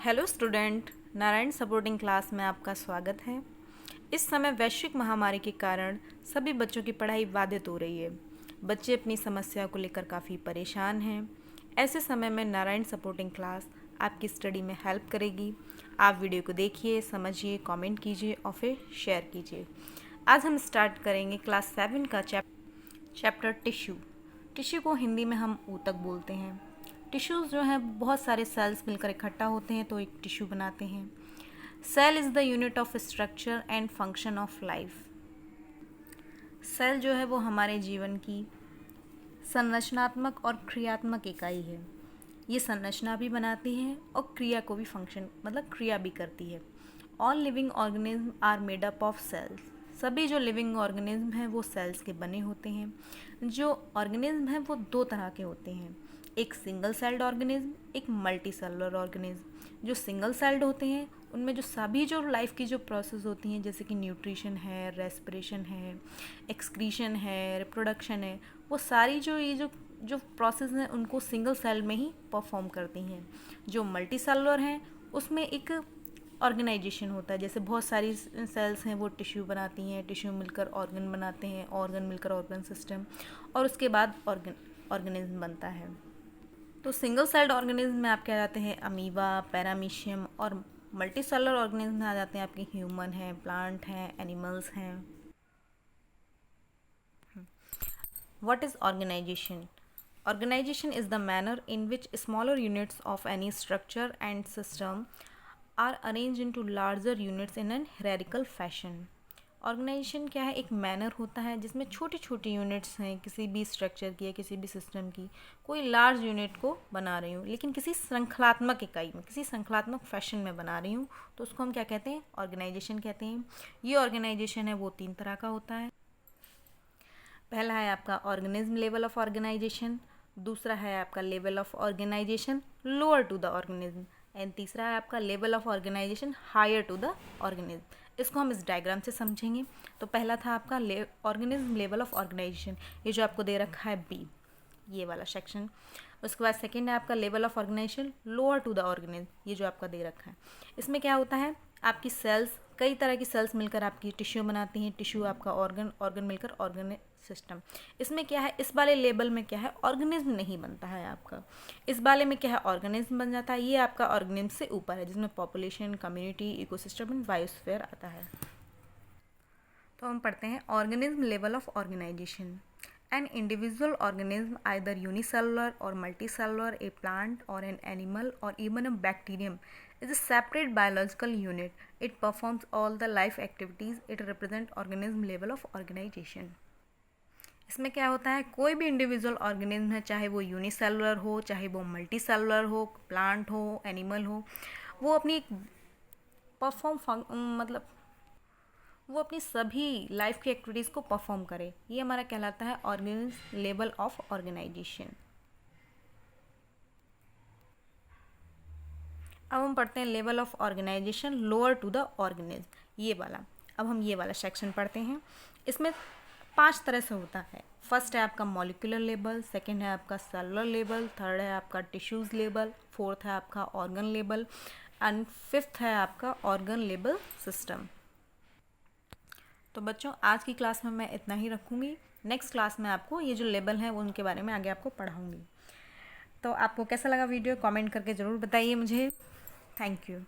Hello student, Narayan supporting class में आपका स्वागत है। इस समय वैश्विक महामारी के कारण सभी बच्चों की पढ़ाई बाधित हो रही है। बच्चे अपनी समस्या को लेकर काफ़ी परेशान हैं। ऐसे समय में नारायण सपोर्टिंग क्लास आपकी स्टडी में हेल्प करेगी। आप वीडियो को देखिए, समझिए, कमेंट कीजिए और फिर शेयर कीजिए। आज हम स्टार्ट करेंगे क्लास 7 का चैप्टर टिश्यू। टिश्यू को हिंदी में हम ऊतक बोलते हैं। टिश्यूज़ जो हैं बहुत सारे सेल्स मिलकर इकट्ठा होते हैं तो एक टिश्यू बनाते हैं। Cell is the unit of structure and function of life. Cell जो है वो हमारे जीवन की संरचनात्मक और क्रियात्मक इकाई है। ये संरचना भी बनाती है और क्रिया को भी फंक्शन मतलब क्रिया भी करती है। All living organism are made up of cells. सभी जो लिविंग ऑर्गेनिज्म हैं वो सेल्स के बने होते हैं। जो ऑर्गेनिज्म हैं वो दो तरह के होते हैं, एक सिंगल सेल्ड ऑर्गेनिज्म, एक मल्टी सेलुलर ऑर्गेनिज्म। जो सिंगल सेल्ड होते हैं उनमें जो सभी जो लाइफ की जो प्रोसेस होती हैं जैसे कि न्यूट्रिशन है, रेस्पिरेशन है, एक्सक्रीशन है, रिप्रोडक्शन है, वो सारी जो ये जो प्रोसेस हैं उनको सिंगल सेल में ही परफॉर्म करती हैं। जो मल्टी सेलुलर हैं उसमें एक ऑर्गेनाइजेशन होता है, जैसे बहुत सारी सेल्स हैं वो टिश्यू बनाती हैं, टिश्यू मिलकर ऑर्गन बनाते हैं, ऑर्गन मिलकर ऑर्गन सिस्टम, और उसके बाद ऑर्गेनिज्म बनता है। तो सिंगल सेल्ड ऑर्गेनिज्म में आप क्या जाते हैं अमीबा, पैरामीशियम, और मल्टी सेलुलर ऑर्गेनिज्म में आ जाते हैं आपके ह्यूमन हैं, प्लांट हैं, एनिमल्स हैं। What is organization? Organization is the manner in which smaller units of any structure and system are arranged into larger units in an hierarchical fashion. Organisation क्या है? एक मैनर होता है जिसमें छोटी छोटी यूनिट्स हैं किसी भी स्ट्रक्चर की या किसी भी सिस्टम की। कोई लार्ज यूनिट को बना रही हूँ लेकिन किसी श्रृंखलात्मक इकाई में, किसी श्रृंखलात्मक फैशन में बना रही हूँ, तो उसको हम क्या कहते हैं? ऑर्गेनाइजेशन कहते हैं। ये ऑर्गेनाइजेशन है वो 3 तरह का होता है। पहला है आपका ऑर्गेनिज्म लेवल ऑफ ऑर्गेनाइजेशन, दूसरा है आपका level of organisation lower to the organism, and तीसरा है आपका level of organisation higher to the organism. इसको हम इस डायग्राम से समझेंगे। तो पहला था आपका ऑर्गेनिज्म लेवल ऑफ ऑर्गेनाइजेशन, ये जो आपको दे रखा है बी, ये वाला सेक्शन। उसके बाद सेकेंड है आपका level of organisation lower to the organism, ये जो आपका दे रखा है। इसमें क्या होता है? आपकी सेल्स, कई तरह की सेल्स मिलकर आपकी टिश्यू बनाती हैं, टिश्यू आपका ऑर्गन, ऑर्गन मिलकर ऑर्गन सिस्टम। इसमें क्या है? इस वाले लेवल में क्या है? ऑर्गेनिज्म नहीं बनता है आपका। इस वाले में क्या है? ऑर्गेनिज्म बन जाता है। ये आपका ऑर्गेनिज्म से ऊपर है जिसमें population, community, ecosystem and biosphere आता है। तो हम पढ़ते हैं organism level of organisation. An individual organism, either unicellular or multicellular, a plant or an animal or even a bacterium, is a separate biological unit. It performs all the life activities. It represents organism level of organization. इसमें क्या होता है? कोई भी individual organism है, चाहे वो unicellular हो, चाहे वो मल्टी सेलुलर हो, प्लांट हो, एनिमल हो, वो अपनी मतलब वो अपनी सभी लाइफ की एक्टिविटीज़ को परफॉर्म करे। ये हमारा कहलाता है ऑर्गेनिज्म लेवल ऑफ ऑर्गेनाइजेशन। अब हम पढ़ते हैं level of organisation lower to the organism, ये वाला। अब हम ये वाला सेक्शन पढ़ते हैं। इसमें 5 तरह से होता है। फर्स्ट है आपका मॉलिक्यूलर लेवल, सेकेंड है आपका सेलुलर लेवल, थर्ड है आपका टिश्यूज़ लेवल, फोर्थ है आपका ऑर्गन लेवल, एंड फिफ्थ है आपका ऑर्गन लेवल सिस्टम। तो बच्चों आज की क्लास में मैं इतना ही रखूँगी। नेक्स्ट क्लास में आपको ये जो लेवल हैं वो उनके बारे में आगे आपको पढ़ाऊँगी। तो आपको कैसा लगा वीडियो? कमेंट करके ज़रूर बताइए मुझे। Thank you.